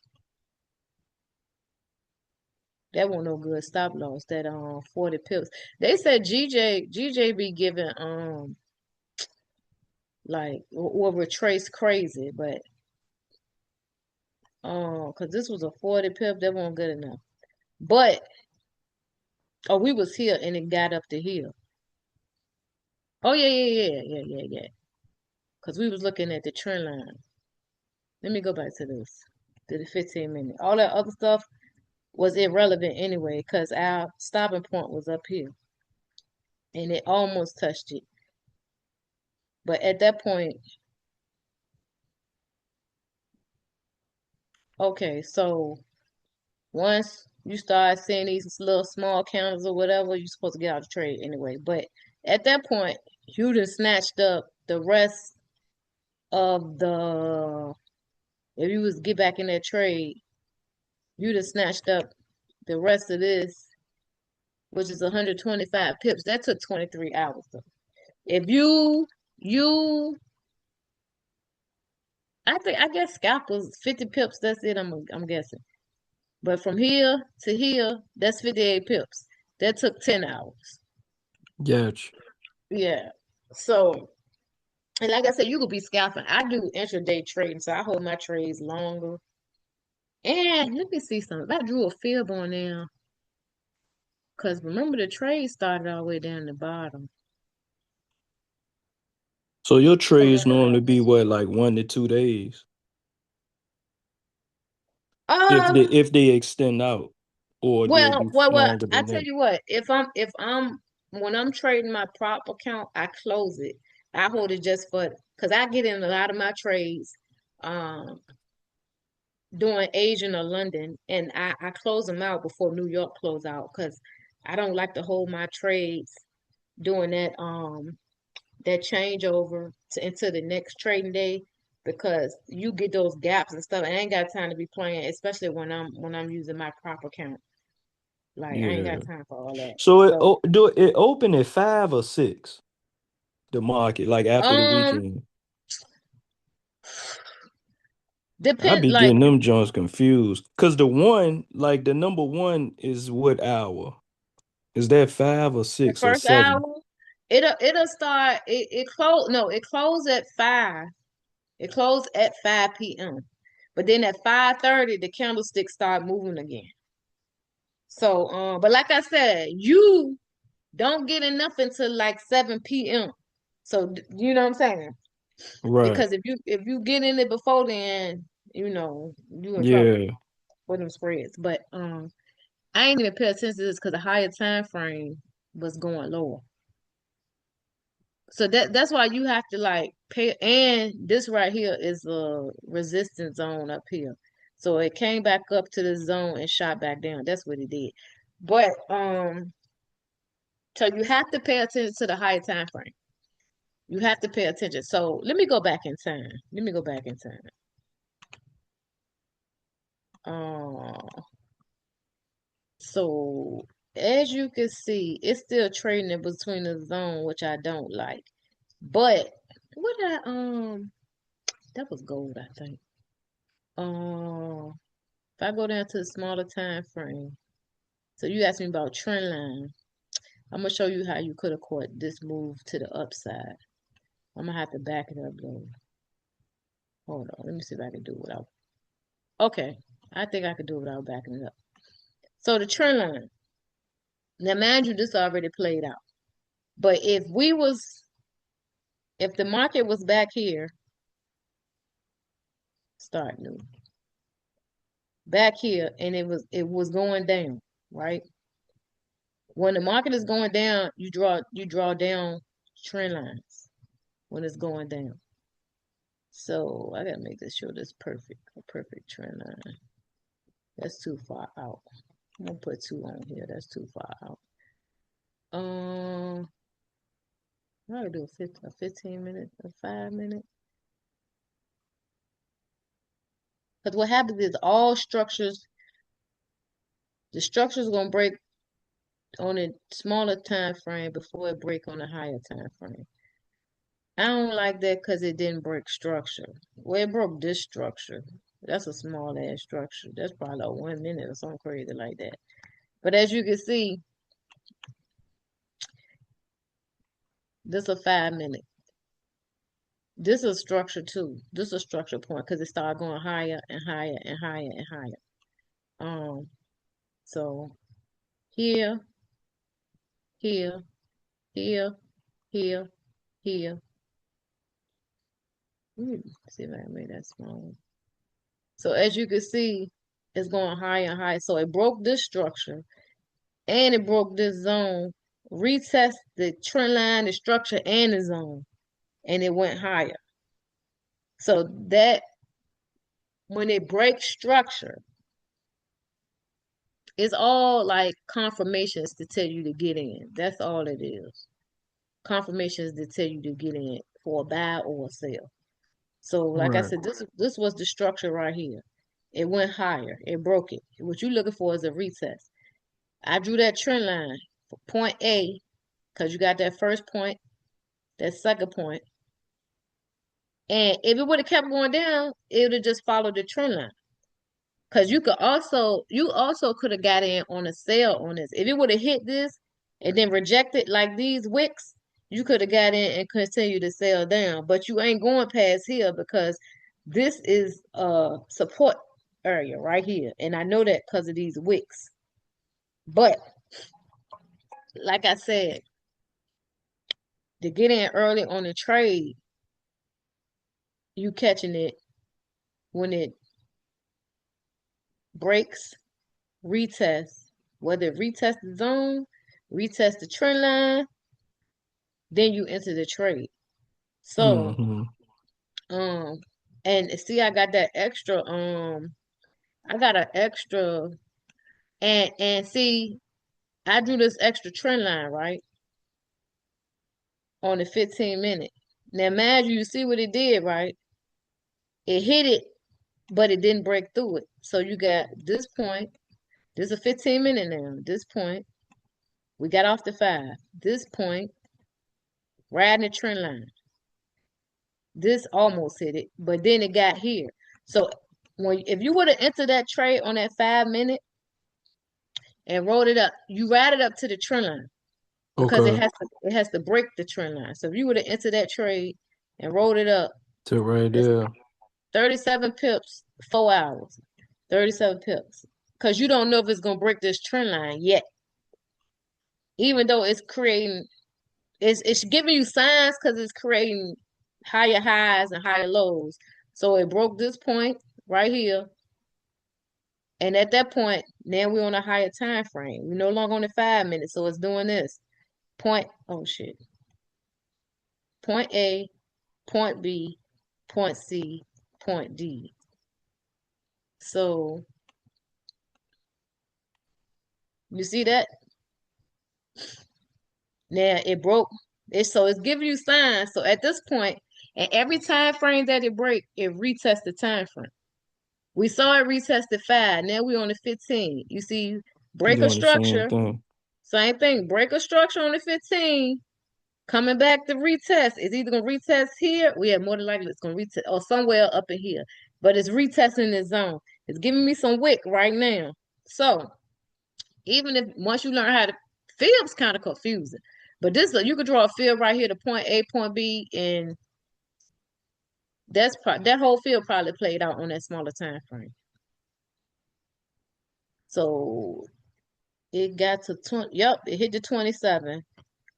that wasn't no good stop loss. That 40 pips. They said GJ be giving like will retrace crazy, but because this was a 40 pip, that wasn't good enough. But oh, we was here and it got up to here. Oh yeah. Because we was looking at the trend line. Let me go back to this. to the 15 minute. All that other stuff was irrelevant anyway, because our stopping point was up here and it almost touched it. But at that point, okay, so once you start seeing these little small counters or whatever, you're supposed to get out of trade anyway. But at that point, you just snatched up the rest of the. If you was get back in that trade, you just snatched up the rest of this, which is 125 pips. That took 23 hours though. If you, I guess scalpers 50 pips. That's it. I'm guessing. But from here to here, that's 58 pips. That took 10 hours. Gotcha. Yeah. So, and like I said, you could be scalping. I do intraday trading, so I hold my trades longer. And let me see something. If I drew a fib on there, because remember the trade started all the way down the bottom. So your So, trades normally be what, like 1 to 2 days, um, if they extend out, or do it be well, longer I than tell that? you what, if I'm when I'm trading my prop account, I close it. I hold it just for because I get in a lot of my trades, um, doing Asian or London, and I close them out before New York close out because I don't like to hold my trades doing that changeover into the next trading day because you get those gaps and stuff. And I ain't got time to be playing, especially when I'm using my prop account. Like I ain't Yeah. got time for all that. So So it open at 5 or 6, the market, like after the um weekend. I depend be like getting them Jones confused. Cause the one, like the number one is what hour? Is that five or the six or first seven? hour, it'll start it close no, it closed at 5. It closed at 5 p.m. But then at 5:30 the candlestick start moving again. So but like I said, you don't get enough until like 7 p.m. So you know what I'm saying? Right. Because if you get in it before then, you in trouble Yeah. for them spreads. But I ain't even pay attention to this because the higher time frame was going lower. So that's why you have to like pay. And this right here is a resistance zone up here. So it came back up to the zone and shot back down. That's what it did. But so you have to pay attention to the higher time frame. You have to pay attention. So let me go back in time. Let me go back in time. Uh, so as you can see, it's still trading in between the zone, which I don't like. But what that was gold, I think. If I go down to the smaller time frame, so you asked me about trend line. I'm gonna show you how you could have caught this move to the upside. I'm gonna have to back it up though. Hold on, let me see if I can do it without. Okay, I think I could do it without backing it up. So the trend line. Now, mind you, this already played out. But if the market was back here, start new, back here, and it was going down, right? When the market is going down, you draw down trend lines when it's going down. So I gotta make this sure this a perfect trend line. That's too far out. I'm gonna put 2 on here. That's too far out. Um, I gotta do a 15 minute, a 5 minute. Because what happens is all structures, the structure is gonna break on a smaller time frame before it break on a higher time frame. I don't like that because it didn't break structure. Well, it broke this structure. That's a small ass structure. That's probably like 1 minute or something crazy like that. But as you can see, this a 5 minute. This is structure too. This is a structure point because it started going higher and higher and higher and higher. So here, here, here, here, here. Let me see if I can make that small. So as you can see, it's going higher and higher. So it broke this structure and it broke this zone, retest the trend line, the structure, and the zone, and it went higher. So that when it breaks structure, it's all like confirmations to tell you to get in. That's all it is. Confirmations to tell you to get in for a buy or a sell. So, like I Right. said, this was the structure right here. It went higher. It broke it. What you're looking for is a retest. I drew that trend line for point A because you got that first point, that second point, and if it would have kept going down, it would have just followed the trend line. Because you also could have got in on a sale on this. If it would have hit this and then rejected like these wicks, you could have got in and continued to sell down. But you ain't going past here because this is a support area right here. And I know that because of these wicks. But like I said, to get in early on the trade, you catching it when it breaks, retest, whether it retest the zone, retest the trend line, then you enter the trade. So, Mm-hmm. um, and see, I got an extra, and see, I drew this extra trend line right on the 15 minute. Now, imagine you see what it did, right? It hit it, but it didn't break through it. So you got this point. This is a 15 minute now. This point, we got off the five. This point, riding the trend line. This almost hit it, but then it got here. So when if you would have entered that trade on that 5 minute and rolled it up, you ride it up to the trend line because Okay. it has to break the trend line. So if you would have entered that trade and rolled it up, To right it's there. 37 pips, 4 hours, 37 pips. Because you don't know if it's gonna break this trend line yet, even though it's giving you signs because it's creating higher highs and higher lows. So it broke this point right here. And at that point, now we're on a higher time frame. We're no longer on the 5 minutes, so it's doing this. Oh shit. Point A, point B, point C, point D. So you see that? Now it broke. So it's giving you signs. So at this point, and every time frame that it break, it retests the time frame. We saw it retest the 5. Now we're on the 15. You see, break a Doing the same structure. thing. Same thing. Break a structure on the 15. Coming back to retest. It's either gonna retest here. We have more than likely it's gonna retest or somewhere up in here. But it's retesting the zone. It's giving me some wick right now. So even if once you learn how to fib's kind of confusing. But this you could draw a fib right here to point A, point B, and that whole field probably played out on that smaller time frame. So it got to 20. Yep, it hit the 27.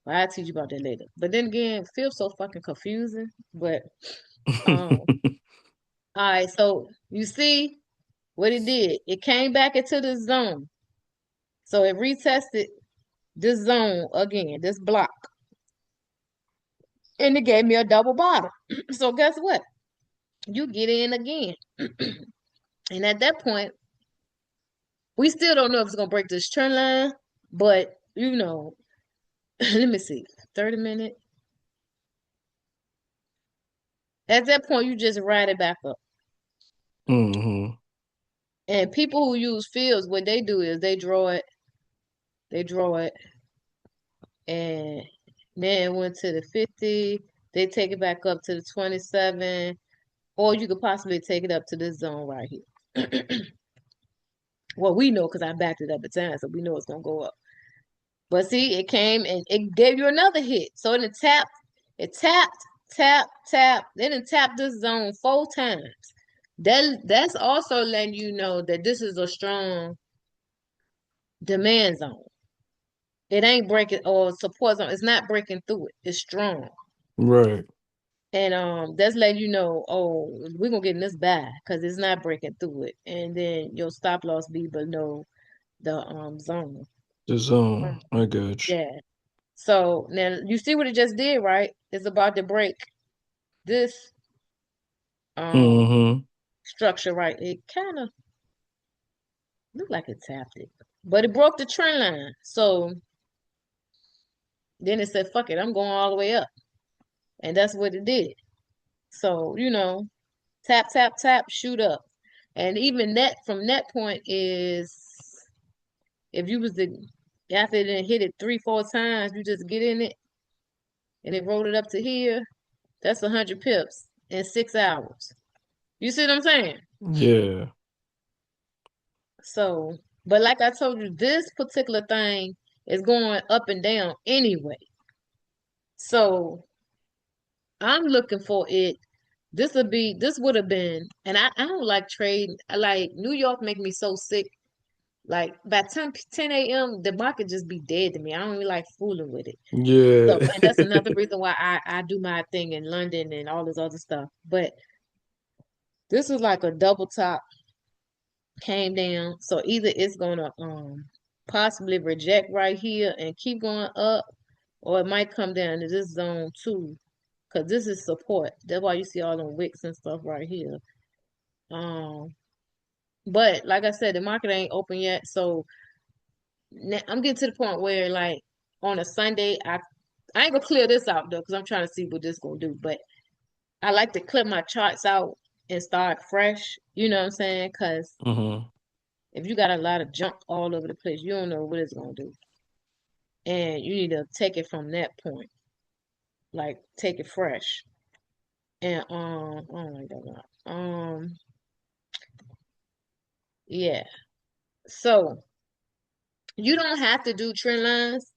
Well, I'll teach you about that later. But then again, feels so fucking confusing. But all right, so you see what it did. It came back into the zone. So it retested this zone again, this block. And it gave me a double bottom. So guess what? You get in again. And at that point, we still don't know if it's gonna break this trend line, but let me see. 30 minute. At that point, you just ride it back up. Mm-hmm. And people who use fields, what they do is they draw it, and then it went to the 50. They take it back up to the 27, or you could possibly take it up to this zone right here. Well, we know because I backed it up at times, so we know it's gonna go up. But see, it came and it gave you another hit. So it tapped, tapped, then it tapped this zone 4 times. That's also letting you know that this is a strong demand zone. It ain't breaking or support zone. It's not breaking through it. It's strong. Right. And that's letting you know, oh, we're gonna get in this buy because it's not breaking through it. And then your stop loss be below the zone. The Um, zone. I got you. yeah. So now you see what it just did, right? It's about to break this um Mm-hmm. structure, right? It kind of looked like it tapped it, but it broke the trend line. So then it said, "Fuck it, I'm going all the way up," and that's what it did. So tap, tap, tap, shoot up, and even that from that point is if you was to after it done hit it 3, 4 times, you just get in it and it rolled it up to here. That's 100 pips in 6 hours. You see what I'm saying? Yeah. So, but like I told you, this particular thing is going up and down anyway. So I'm looking for it. This would have been, and I don't like trading. I like New York make me so sick. Like by 10 a.m., the market just be dead to me. I don't really like fooling with it. So, Yeah. and that's another reason why I do my thing in London and all this other stuff. But this is like a double top came down. So either it's gonna possibly reject right here and keep going up, or it might come down to this zone too. Cause this is support. That's why you see all them wicks and stuff right here. Um, but like I said, the market ain't open yet. So now I'm getting to the point where like on a Sunday, I ain't gonna clear this out though, because I'm trying to see what this gonna do. But I like to clear my charts out and start fresh. You know what I'm saying? Because Mm-hmm. if you got a lot of junk all over the place, you don't know what it's gonna do, and you need to take it from that point, like take it fresh. And oh my God, yeah. So you don't have to do trend lines.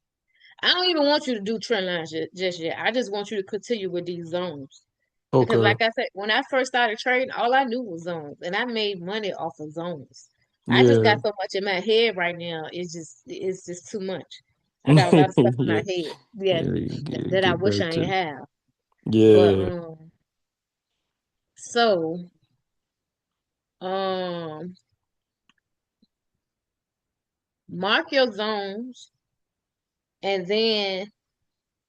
I don't even want you to do trend lines just yet. I just want you to continue with these zones. Because Okay. like I said, when I first started trading, all I knew was zones and I made money off of zones. I just Yeah. got so much in my head right now. It's just too much. I got a lot of stuff in my Yeah. head. Yeah, Yeah. that I Get wish back I ain't to have. But yeah. so um mark your zones and then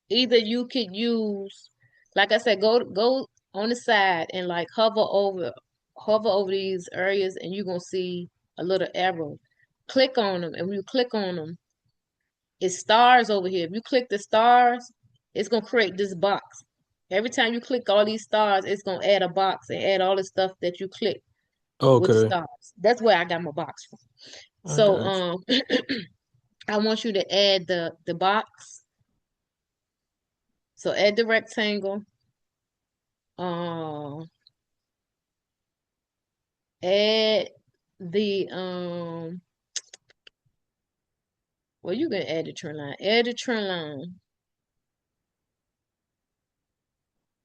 either you could use like I said, go on the side and like hover over these areas and you're gonna see a little arrow. Click on them, and when you click on them, it's stars over here. If you click the stars, it's gonna create this box. Every time you click all these stars, it's gonna add a box and add all the stuff that you click with the Okay. stars. That's where I got my box from. I So got I want you to add the box. So add the rectangle. Um add the well you can add the trend line. Add the trend line.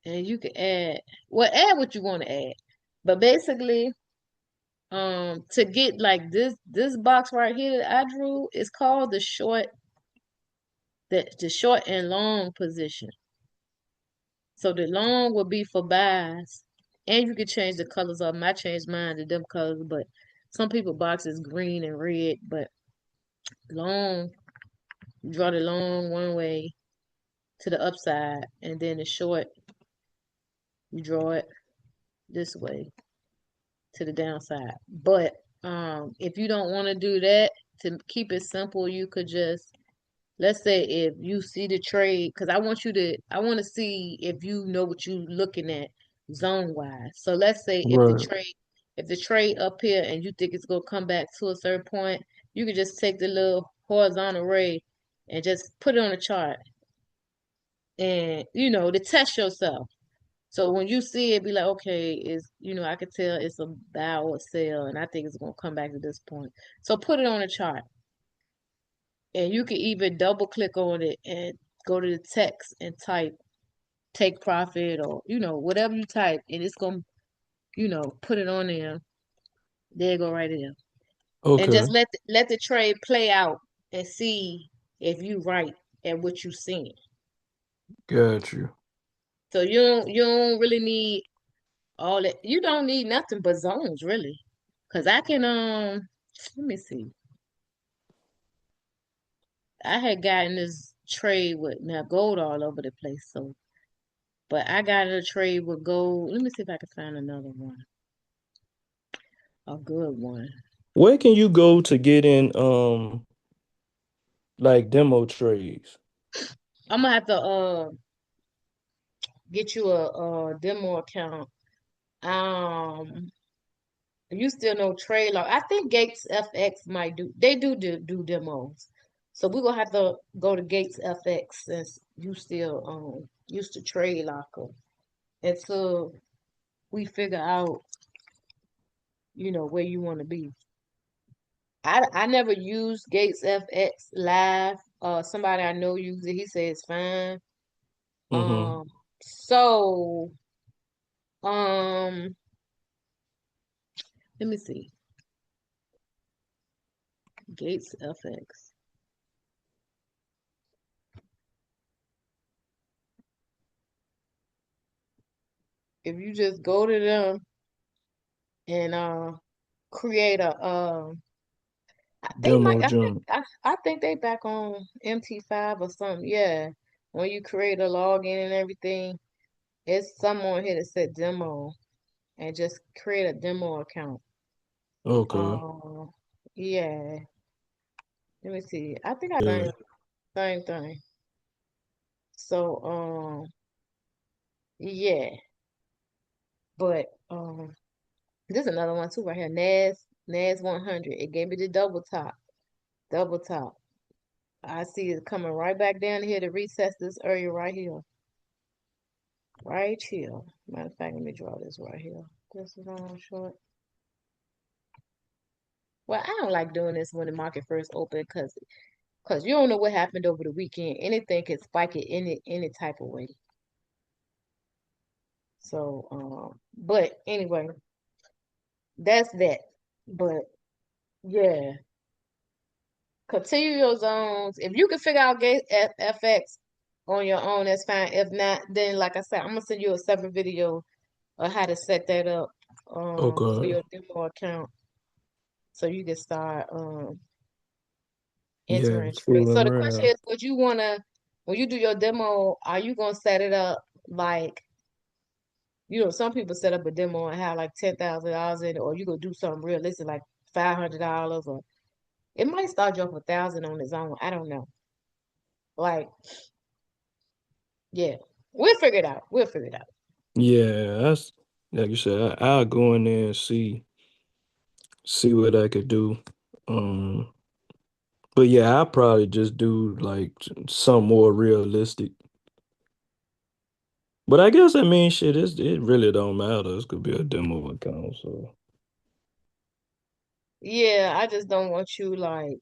And you can add what you want to add. But basically, to get like this box right here that I drew is called the short and long position. So the long will be for buys, and you can change the colors of them. I changed mine to them colors, but some people box is green and red, but long, you draw the long one way to the upside, and then the short, you draw it this way to the downside. But if you don't want to do that, to keep it simple, you could just let's say if you see the trade, because I want to see if you know what you're looking at zone wise. So let's say right. if the trade up here and you think it's gonna come back to a certain point, you could just take the little horizontal ray and just put it on the chart and to test yourself. So when you see it, be like, okay, I could tell it's a buy or a sell, and I think it's gonna come back to this point. So put it on a chart, and you can even double click on it and go to the text and type take profit or whatever you type, and it's gonna put it on there. There you go right there, and Okay. just let the trade play out and see if you right at what you seeing. Got you. So you don't really need all that. You don't need nothing but zones really. Cause I can let me see. I had gotten this trade with now gold all over the place, so but I got a trade with gold. Let me see if I can find another one. A good one. Where can you go to get in like demo trades? I'm gonna have to get you a demo account. Um you still know trade law. I think Gates FX might do demos. So we're gonna have to go to Gates FX since you still used to trade locker until we figure out, where you want to be. I never used Gates FX live. Somebody I know used it. He said it's fine. Mm-hmm. Um, so um, let me see. Gates FX. If you just go to them and create a they might. Demo jump. I think they back on MT5 or something. Yeah, when you create a login and everything, it's some on here that said demo, and just create a demo account. Okay. Uh, yeah. Let me see. I think I Yeah. done the same thing. So yeah, but there's another one too right here. Nas 100. It gave me the double top, double top. I see it coming right back down here to recess this area right here. Right here. Matter of fact, let me draw this right here. This is on short. Well, I don't like doing this when the market first opened because you don't know what happened over the weekend. Anything can spike it any type of way. So but anyway, that's that. But yeah, continue your zones. If you can figure out gate FX on your own, that's fine. If not, then like I said, I'm gonna send you a separate video of how to set that up for Okay. your demo account so you can start Yeah, entering trades. fooling So the question around. is, would you wanna when you do your demo, are you gonna set it up like some people set up a demo and have like $10,000 in it, or you gonna do something realistic like $500, or it might start you off 1,000 on its own. I don't know. Like, yeah, we'll figure it out. We'll figure it out. Yeah, that's like you said, I'll go in there and see what I could do. Um, but yeah, I'll probably just do like something more realistic. But I guess I mean shit, it really don't matter. This could be a demo account, so Yeah, I just don't want you like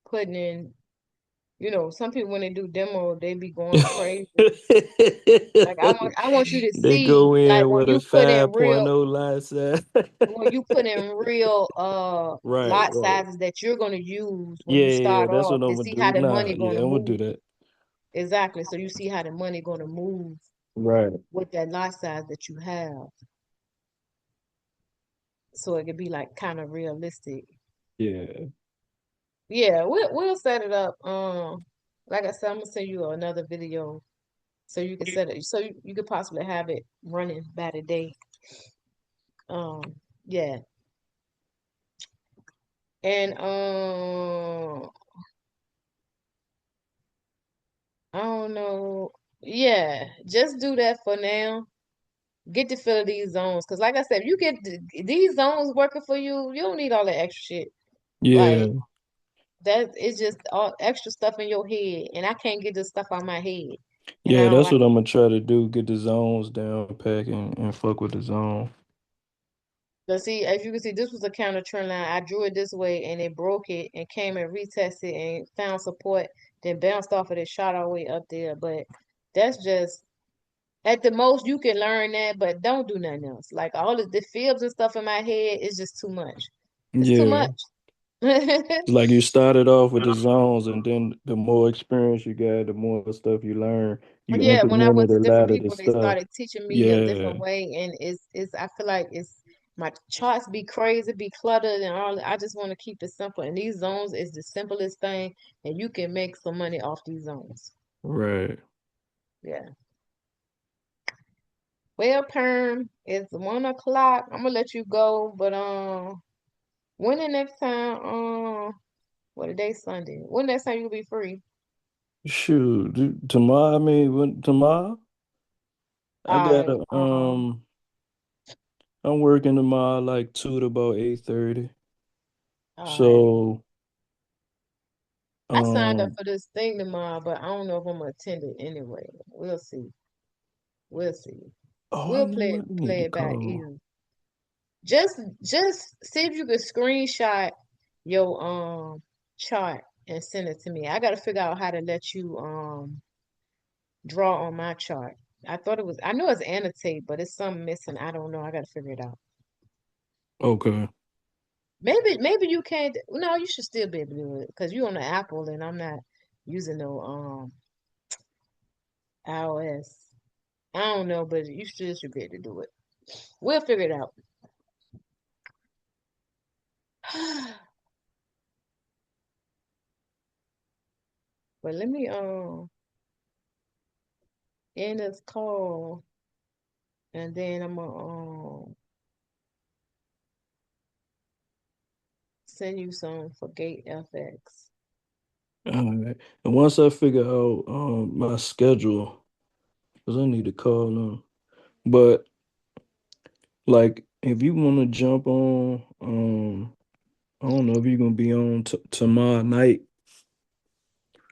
putting in. Some people when they do demo, they be going crazy. Like I want you to they see go like in with a 5.0 line size. when you put in real Right, lot right. sizes that you're gonna use when Yeah, you yeah, yeah, start that's off what I'm and gonna see how do. the Nah, money yeah, gonna I'm gonna do move. that. Exactly. So you see how the money gonna move Right. with that lot size that you have. So it could be like kind of realistic. Yeah. Yeah, we'll set it up. Like I said, I'm gonna send you another video so you can set it so you could possibly have it running by the day. Um, yeah. And I don't know. Yeah, just do that for now. Get to fill these zones, cause like I said, if you get these zones working for you, you don't need all that extra shit. Like Yeah. that is just all extra stuff in your head, and I can't get this stuff out my head, and I Yeah, don't that's like what it. I'm gonna try to do. Get the zones down, pack and fuck with the zone. But see, as you can see, this was a counter trend line. I drew it this way, and it broke it, and came and retested and found support, then bounced off of it, shot all the way up there. But that's just at the most you can learn that, but don't do nothing else. Like all of the fibs and stuff in my head is just too much. It's too Yeah. much. It's like you started off with the zones, and then the more experience you got, the more stuff you learn. You Yeah, when I went implemented to a different lot of the people, they stuff. started teaching me a Yeah, different way, and it's I feel like it's my charts be crazy, be cluttered, and all. I just want to keep it simple, and these zones is the simplest thing, and you can make some money off these zones. right. Yeah. Well, Perm, it's 1 o'clock. I'm gonna let you go, but when the next time what a day Sunday? When next time you'll be free? Shoot, tomorrow. I mean, tomorrow I All right. gotta I'm working tomorrow like 2 to about 8:30. All right. So I signed up um for this thing tomorrow, but I don't know if I'm gonna attend it anyway. We'll see. We'll see. oh, I We'll know what I need play to it back call. easy. Just see if you could screenshot your chart and send it to me. I gotta figure out how to let you draw on my chart. I know it's annotate, but it's something missing. I don't know. I gotta figure it out. Okay. Maybe you can't. No, you should still be able to do it because you're on the Apple and I'm not using no iOS. I don't know, but you still should be able to do it. We'll figure it out. But let me end this call and then I'm gonna send you some for Gate FX. All right. And once I figure out my schedule, because I need to call them. But like if you want to jump on, I don't know if you're gonna be on t tomorrow night,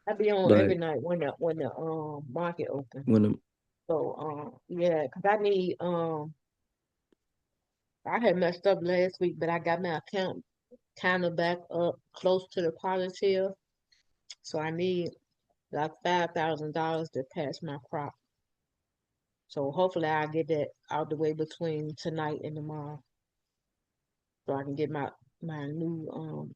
I be on every like night when the market open. when the So yeah, 'cause I need I had messed up last week, but I got my account kind of back up close to the positive. So I need like $5,000 to pass my crop. So hopefully I'll get that out the way between tonight and tomorrow, so I can get my new